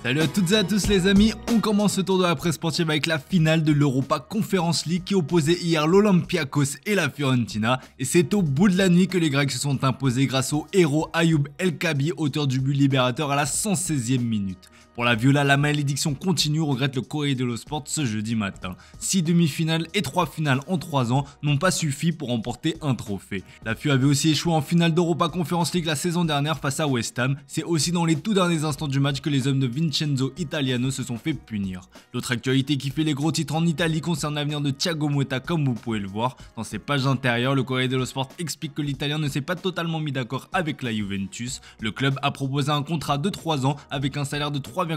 Salut à toutes et à tous les amis, on commence ce tour de la presse sportive avec la finale de l'Europa Conference League qui opposait hier l'Olympiakos et la Fiorentina, et c'est au bout de la nuit que les Grecs se sont imposés grâce au héros Ayoub El Kabi, auteur du but libérateur à la 116e minute. Pour la Viola, la malédiction continue, regrette le Corriere dello Sport ce jeudi matin. 6 demi-finales et 3 finales en 3 ans n'ont pas suffi pour remporter un trophée. La Fio avait aussi échoué en finale d'Europa Conference League la saison dernière face à West Ham. C'est aussi dans les tout derniers instants du match que les hommes de Vincenzo Italiano se sont fait punir. L'autre actualité qui fait les gros titres en Italie concerne l'avenir de Thiago Motta, comme vous pouvez le voir. Dans ses pages intérieures, le Corriere dello Sport explique que l'Italien ne s'est pas totalement mis d'accord avec la Juventus. Le club a proposé un contrat de 3 ans avec un salaire de 3,5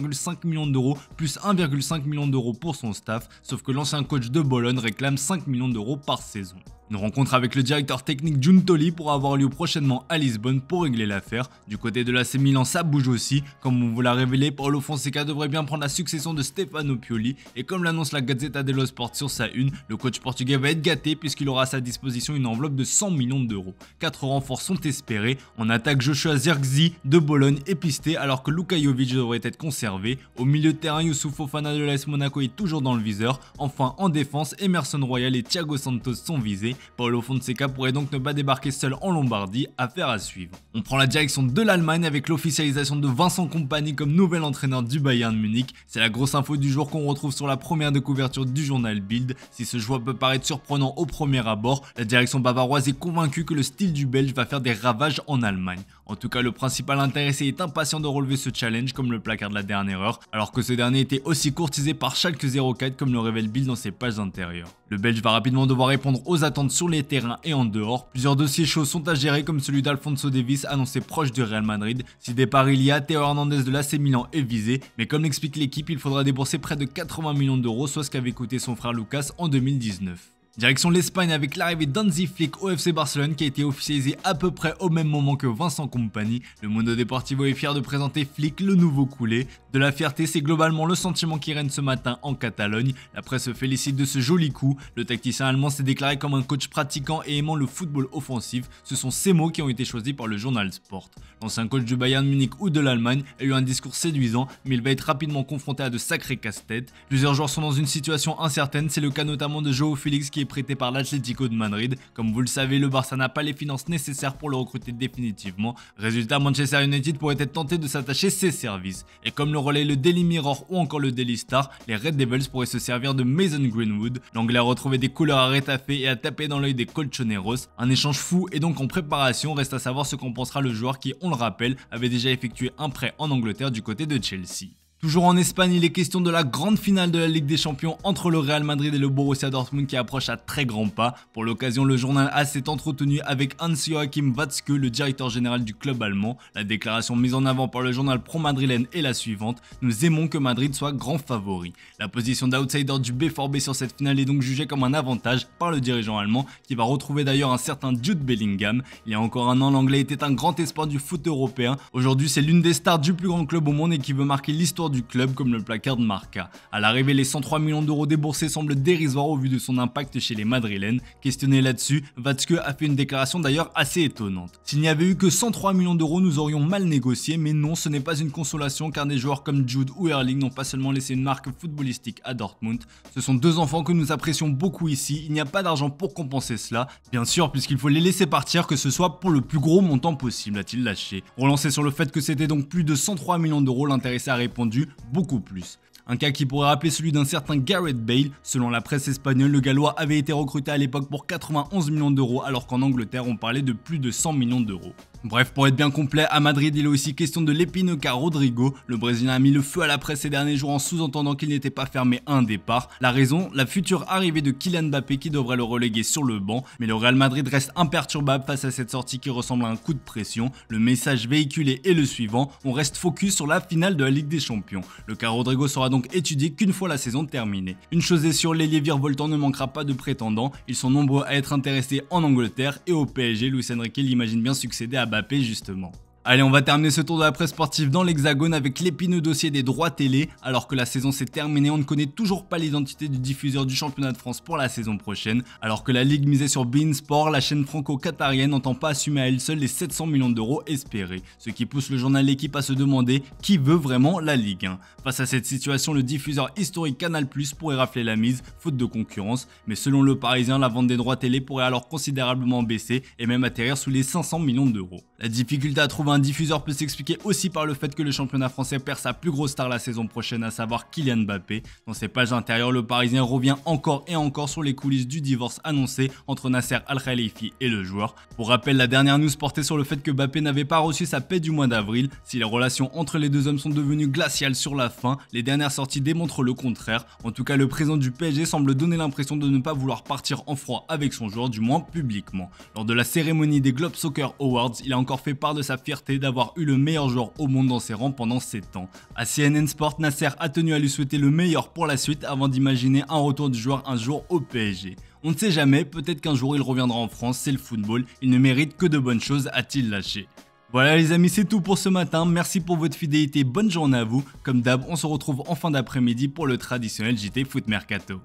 millions d'euros plus 1,5 million d'euros pour son staff, sauf que l'ancien coach de Bologne réclame 5 millions d'euros par saison. Une rencontre avec le directeur technique Giuntoli pourra avoir lieu prochainement à Lisbonne pour régler l'affaire. Du côté de l'AC Milan, ça bouge aussi. Comme on vous l'a révélé, Paulo Fonseca devrait bien prendre la succession de Stefano Pioli, et comme l'annonce la Gazzetta dello Sport sur sa une, le coach portugais va être gâté puisqu'il aura à sa disposition une enveloppe de 100 millions d'euros. 4 renforts sont espérés. En attaque, Joshua Zirkzee de Bologne est pisté alors que Luka Jovic devrait être conservé. Au milieu de terrain, Youssouf Fofana de l'AS Monaco est toujours dans le viseur. Enfin, en défense, Emerson Royal et Thiago Santos sont visés. Paulo Fonseca pourrait donc ne pas débarquer seul en Lombardie, affaire à suivre. On prend la direction de l'Allemagne avec l'officialisation de Vincent Kompany comme nouvel entraîneur du Bayern Munich. C'est la grosse info du jour qu'on retrouve sur la première de couverture du journal Bild. Si ce choix peut paraître surprenant au premier abord, la direction bavaroise est convaincue que le style du Belge va faire des ravages en Allemagne. En tout cas, le principal intéressé est impatient de relever ce challenge comme le placard de la dernière heure, alors que ce dernier était aussi courtisé par Schalke 04 comme le révèle Bild dans ses pages intérieures. Le Belge va rapidement devoir répondre aux attentes sur les terrains et en dehors. Plusieurs dossiers chauds sont à gérer comme celui d'Alphonso Davies annoncé proche du Real Madrid. Si départ il y a, Théo Hernandez de l'AC Milan est visé, mais comme l'explique l'équipe, il faudra débourser près de 80 millions d'euros, soit ce qu'avait coûté son frère Lucas en 2019. Direction l'Espagne avec l'arrivée d'Hansi Flick au FC Barcelone qui a été officialisé à peu près au même moment que Vincent Kompany. Le Mundo Deportivo est fier de présenter Flick, le nouveau coulé. De la fierté, c'est globalement le sentiment qui règne ce matin en Catalogne. La presse se félicite de ce joli coup. Le tacticien allemand s'est déclaré comme un coach pratiquant et aimant le football offensif. Ce sont ces mots qui ont été choisis par le journal Sport. L'ancien coach du Bayern Munich ou de l'Allemagne a eu un discours séduisant, mais il va être rapidement confronté à de sacrés casse-têtes. Plusieurs joueurs sont dans une situation incertaine, c'est le cas notamment de Joao Félix qui est prêté par l'Atlético de Madrid. Comme vous le savez, le Barça n'a pas les finances nécessaires pour le recruter définitivement. Résultat, Manchester United pourrait être tenté de s'attacher ses services. Et comme le relaie le Daily Mirror ou encore le Daily Star, les Red Devils pourraient se servir de Mason Greenwood. L'Anglais a retrouvé des couleurs à Retafe et a tapé dans l'œil des Colchoneros. Un échange fou est donc en préparation, reste à savoir ce qu'en pensera le joueur qui, on le rappelle, avait déjà effectué un prêt en Angleterre du côté de Chelsea. Toujours en Espagne, il est question de la grande finale de la Ligue des Champions entre le Real Madrid et le Borussia Dortmund qui approche à très grands pas. Pour l'occasion, le journal AS s'est entretenu avec Hans-Joachim Watzke, le directeur général du club allemand. La déclaration mise en avant par le journal pro-madrilène est la suivante: nous aimons que Madrid soit grand favori. La position d'outsider du B4B sur cette finale est donc jugée comme un avantage par le dirigeant allemand qui va retrouver d'ailleurs un certain Jude Bellingham. Il y a encore un an, l'anglais était un grand espoir du foot européen. Aujourd'hui, c'est l'une des stars du plus grand club au monde et qui veut marquer l'histoire du club comme le placard de Marca. À l'arrivée, les 103 millions d'euros déboursés semblent dérisoires au vu de son impact chez les Madrilènes. Questionné là-dessus, Watzke a fait une déclaration d'ailleurs assez étonnante. S'il n'y avait eu que 103 millions d'euros, nous aurions mal négocié, mais non, ce n'est pas une consolation car des joueurs comme Jude ou Erling n'ont pas seulement laissé une marque footballistique à Dortmund. Ce sont deux enfants que nous apprécions beaucoup ici, il n'y a pas d'argent pour compenser cela, bien sûr puisqu'il faut les laisser partir, que ce soit pour le plus gros montant possible, a-t-il lâché. Relancé sur le fait que c'était donc plus de 103 millions d'euros, l'intéressé a répondu beaucoup plus. Un cas qui pourrait rappeler celui d'un certain Gareth Bale. Selon la presse espagnole, le Gallois avait été recruté à l'époque pour 91 millions d'euros alors qu'en Angleterre on parlait de plus de 100 millions d'euros. Bref, pour être bien complet, à Madrid, il est aussi question de l'Epinoca Rodrigo. Le Brésilien a mis le feu à la presse ces derniers jours en sous-entendant qu'il n'était pas fermé à un départ. La raison, la future arrivée de Kylian Mbappé qui devrait le reléguer sur le banc. Mais le Real Madrid reste imperturbable face à cette sortie qui ressemble à un coup de pression. Le message véhiculé est le suivant: on reste focus sur la finale de la Ligue des Champions. Le cas Rodrigo sera donc étudié qu'une fois la saison terminée. Une chose est sûre, l'ailier virevoltant ne manquera pas de prétendants. Ils sont nombreux à être intéressés en Angleterre et au PSG. Luis Enrique l'imagine bien succéder à Mbappé justement. Allez, on va terminer ce tour de la presse sportive dans l'Hexagone avec l'épineux dossier des droits télé. Alors que la saison s'est terminée, on ne connaît toujours pas l'identité du diffuseur du championnat de France pour la saison prochaine. Alors que la Ligue misait sur beIN Sport, la chaîne franco-qatarienne n'entend pas assumer à elle seule les 700 millions d'euros espérés. Ce qui pousse le journal L'Équipe à se demander qui veut vraiment la Ligue 1. Face à cette situation, le diffuseur historique Canal+ pourrait rafler la mise, faute de concurrence. Mais selon Le Parisien, la vente des droits télé pourrait alors considérablement baisser et même atterrir sous les 500 millions d'euros. La difficulté à trouver un diffuseur peut s'expliquer aussi par le fait que le championnat français perd sa plus grosse star la saison prochaine, à savoir Kylian Mbappé. Dans ses pages intérieures, Le Parisien revient encore et encore sur les coulisses du divorce annoncé entre Nasser Al-Khelaifi et le joueur. Pour rappel, la dernière news portait sur le fait que Mbappé n'avait pas reçu sa paie du mois d'avril. Si les relations entre les deux hommes sont devenues glaciales sur la fin, les dernières sorties démontrent le contraire. En tout cas, le président du PSG semble donner l'impression de ne pas vouloir partir en froid avec son joueur, du moins publiquement. Lors de la cérémonie des Globe Soccer Awards, il a encore fait part de sa fierté d'avoir eu le meilleur joueur au monde dans ses rangs pendant 7 ans. À CNN Sport, Nasser a tenu à lui souhaiter le meilleur pour la suite avant d'imaginer un retour du joueur un jour au PSG. On ne sait jamais, peut-être qu'un jour il reviendra en France, c'est le football, il ne mérite que de bonnes choses, a-t-il lâché. Voilà les amis, c'est tout pour ce matin, merci pour votre fidélité, bonne journée à vous. Comme d'hab, on se retrouve en fin d'après-midi pour le traditionnel JT Foot Mercato.